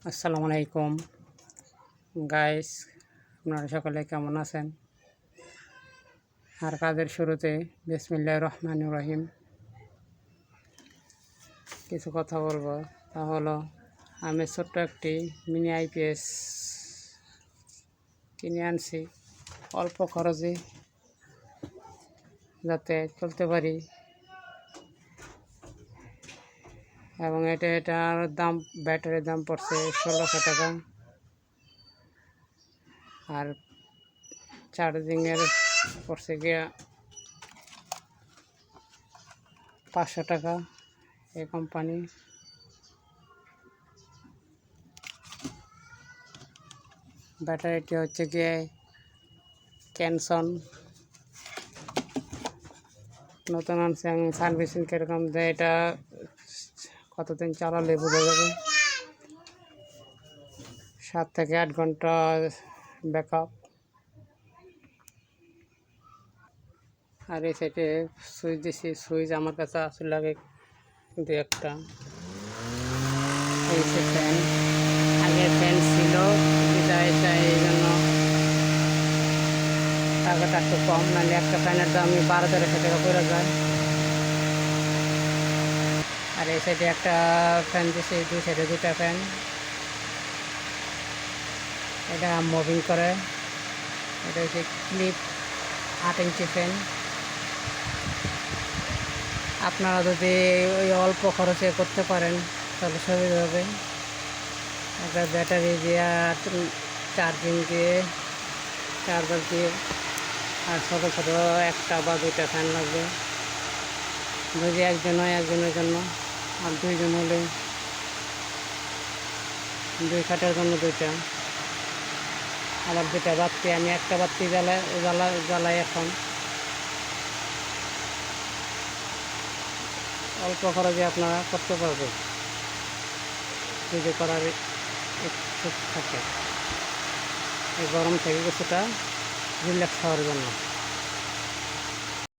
আসসালামু আলাইকুম গাইস, আপনারা সকলে কেমন আছেন? আর কাজের শুরুতে বিসমিল্লাহির রহমানির রহিম কিছু কথা বলবো। তা হলো, আমি ছোট্ট একটি মিনি আইপিএস কিনে আনছি অল্প খরচে, যাতে চলতে পারি। এবং এটার দাম, ব্যাটারির দাম পড়ছে 1600 টাকা, আর চার্জিংয়ের পড়ছে গিয়া 500 টাকা। এই কোম্পানি ব্যাটারিটি হচ্ছে গিয়ে ক্যানসন, নতুন আনছে। আমি সার্ভিসিং কীরকম দেয় এটা কতদিন চালালে বোঝা যাবে। 7 থেকে 8 ঘন্টা ব্যাকআপ। আর এই সাইডে সুইচ দিছি, সুইচ আমার কাছে আসলে লাগে দু একটা। এই যে ফ্যান, আগে ফ্যান ছিল এটা এই জন্য টাকাটা একটু কম, নাহলে একটা ফ্যানের দাম 12-1300 টাকা পড়ে যায়। আর এই সাইডে একটা ফ্যান দিছি, দুই সাইডে দুটা ফ্যান, এটা মুভিং করে। এটা হচ্ছে ক্লিপ 8 ইঞ্চি ফ্যান। আপনারা যদি ওই অল্প খরচে করতে পারেন তাহলে সুবিধা হবে। একটা ব্যাটারি দিয়ে, চার্জিং দিয়ে, চার্জার দিয়ে, আর ছোটো ছোটো একটা বা দুইটা ফ্যান লাগবে। যদি একজন হয় একজনের জন্য, আর দুইজন হলে 2 খাটের জন্য 2টা। আবার 2টা বাতি, আমি একটা বাতি জ্বালাই এখন। অল্প খরচে আপনারা করতে পারবেন যদি করার ইচ্ছুক থাকে, এই গরম থেকে কিছুটা রিল্যাক্স হওয়ার জন্য।